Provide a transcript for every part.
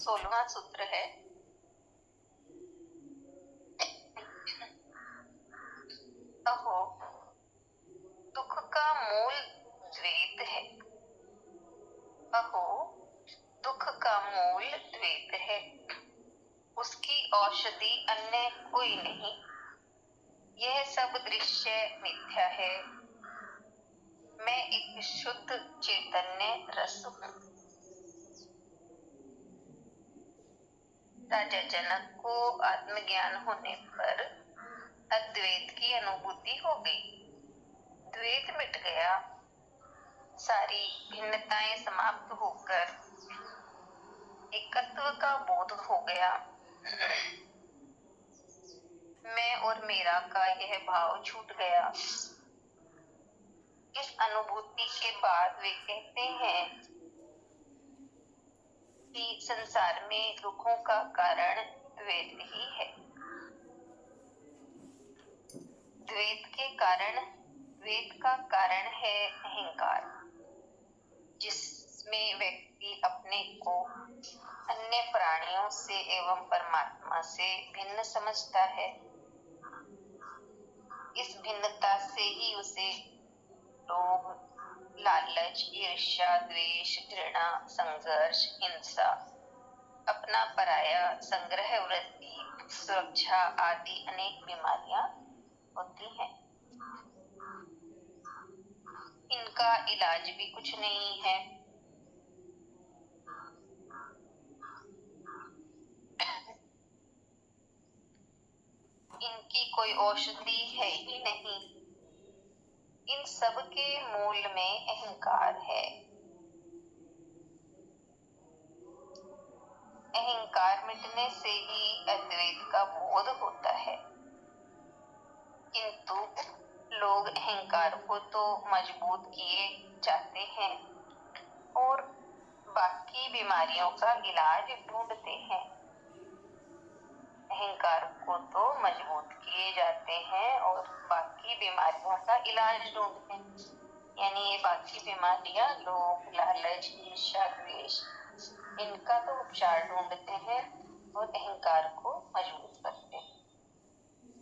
16वां सूत्र है, अहो दुख का मूल द्वैत है। अहो दुख का मूल द्वैत है, उसकी औषधि अन्य कोई नहीं। यह सब दृश्य मिथ्या है, मैं एक शुद्ध चैतन्य रस हूँ। राजा जनक को आत्मज्ञान होने पर अद्वैत की अनुभूति हो गई। द्वैत मिट गया, सारी भिन्नताएं समाप्त होकर एकत्व का बोध हो गया। मैं और मेरा का यह भाव छूट गया। इस अनुभूति के बाद वे कहते हैं कि संसार में दुखों का कारण द्वैत ही है। द्वैत का कारण है अहंकार, जिसमें व्यक्ति अपने को अन्य प्राणियों से एवं परमात्मा से भिन्न समझता है। इस भिन्नता से ही उसे लोभ, लालच, ईर्ष्या, द्वेष, घृणा, संघर्ष, हिंसा, अपना पराया, संग्रह वृत्ति, सुरक्षा आदि अनेक बीमारियां होती हैं। इनका इलाज भी कुछ नहीं है। इनकी कोई औषधि है ही नहीं। इन सब के मूल में अहंकार है। अहंकार मिटने से ही अद्वैत का बोध होता है। किंतु लोग अहंकार को तो मजबूत किए जाते हैं और बाकी बीमारियों का इलाज ढूंढते हैं। अहंकार को तो मजबूत किए जाते हैं और बाकी बीमारियों का इलाज ढूंढते हैं। यानी ये बाकी बीमारियां लोभ, लालच, ईर्ष्या, द्वेष, इनका तो उपचार ढूंढते हैं और अहंकार को मजबूत करते हैं,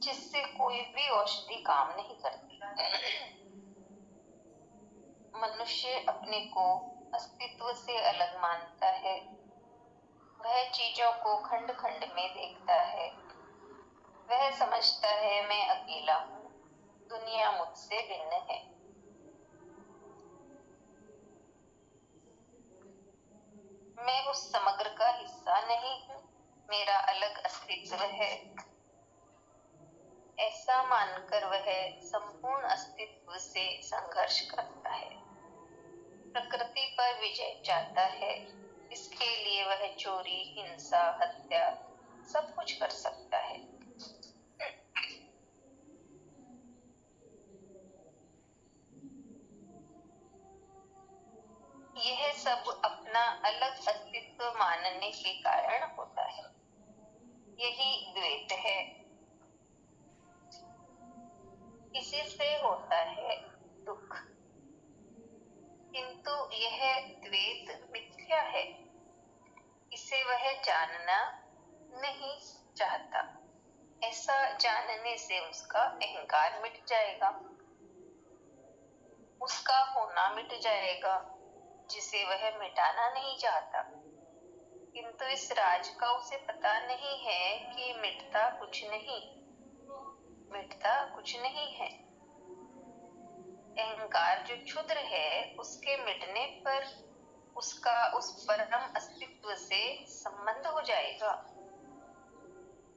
जिससे कोई भी औषधि काम नहीं करती। मनुष्य अपने को अस्तित्व से अलग मानता है। वह चीजों को खंड खंड में देखता है। वह समझता है मैं अकेला हूँ, दुनिया मुझसे भिन्न है। मैं उस समग्र का हिस्सा नहीं हूँ, मेरा अलग अस्तित्व है। ऐसा मानकर वह संपूर्ण अस्तित्व से संघर्ष करता है, प्रकृति पर विजय चाहता है। इसके लिए वह चोरी, हिंसा, हत्या सब कुछ कर सकता है। यह सब अपना अलग अस्तित्व मानने के कारण होता है। यही द्वैत है। इसी से होता है दुख। किंतु यह द्वैत मिथ्या है, इसे वह जानना नहीं चाहता। ऐसा जानने से उसका अहंकार मिट जाएगा, उसका होना मिट जाएगा, जिसे वह मिटाना नहीं चाहता। किंतु इस राज का उसे पता नहीं है कि मिटता कुछ नहीं है। अहंकार जो क्षुद्र है, उसके मिटने पर उसका उस परम अस्तित्व से संबंध हो जाएगा।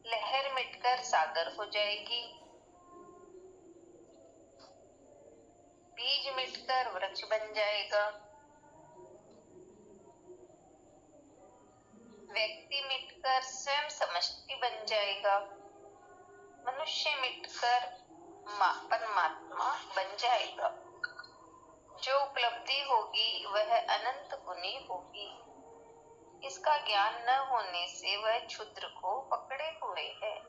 लहर मिटकर सागर हो जाएगी, बीज मिटकर वृक्ष बन जाएगा, व्यक्ति मिटकर स्वयं समष्टि बन जाएगा, मनुष्य मिटकर परमात्मा बन जाएगा। जो उपलब्धि होगी वह अनंत गुनी होगी। इसका ज्ञान न होने से वह क्षुद्र को पकड़े हुए है।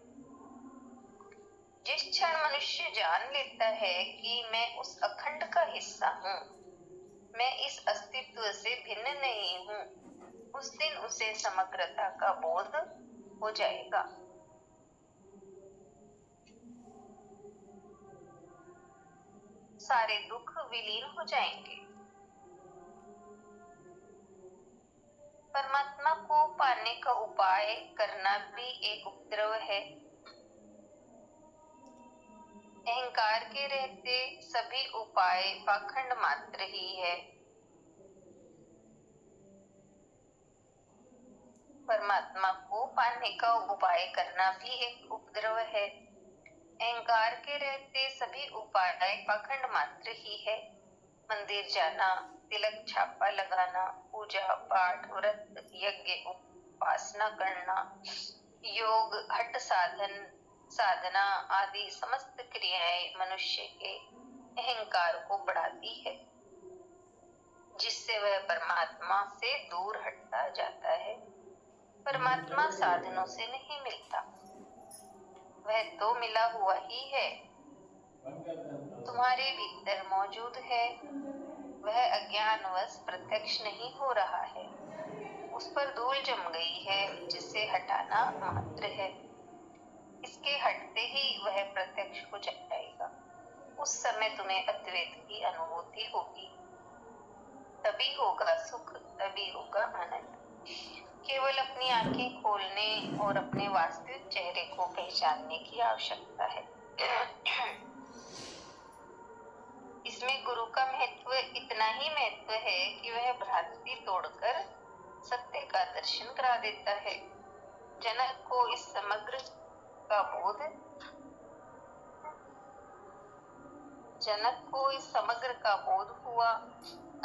जिस क्षण मनुष्य जान लेता है कि मैं उस अखंड का हिस्सा हूँ, मैं इस अस्तित्व से भिन्न नहीं हूँ, उस दिन उसे समग्रता का बोध हो जाएगा। सारे दुख विलीन हो जाएंगे। परमात्मा को पाने का उपाय करना भी एक उपद्रव है। अहंकार के रहते सभी उपाय पाखंड मात्र ही है। परमात्मा को पाने का उपाय करना भी एक उपद्रव है। अहंकार के रहते सभी उपाय पाखंड मात्र ही है। मंदिर जाना, तिलक छापा लगाना, पूजा पाठ व्रत यज्ञ उपासना करना, योग हठ साधना आदि समस्त क्रियाएं मनुष्य के अहंकार को बढ़ाती है, जिससे वह परमात्मा से दूर हटता जाता है। परमात्मा साधनों से नहीं मिलता, वह तो मिला हुआ ही है, तुम्हारे भीतर मौजूद है। वह अज्ञानवश प्रत्यक्ष नहीं हो रहा है, उस पर धूल जम गई है, जिसे हटाना मात्र है। इसके हटते ही वह प्रत्यक्ष हो जाएगा। उस समय तुम्हें अद्वैत की अनुभूति होगी। तभी होगा सुख, तभी होगा आनंद। केवल अपनी आंखें खोलने और अपने वास्तविक चेहरे को पहचानने की आवश्यकता है। इसमें गुरु का महत्व इतना ही महत्व है कि वह भ्रांति तोड़कर सत्य का दर्शन करा देता है। जनक को इस समग्र का बोध हुआ,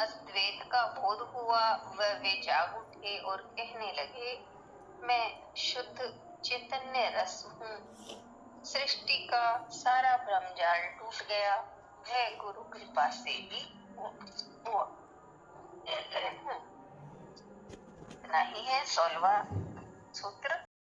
अद्वैत का बोध हुआ। वे जाग उठे और कहने लगे, मैं शुद्ध चैतन्य रस हूँ। सृष्टि का सारा भ्रमजाल टूट गया। वह गुरु कृपा से ही हुआ। इतना ही है 16वां सूत्र।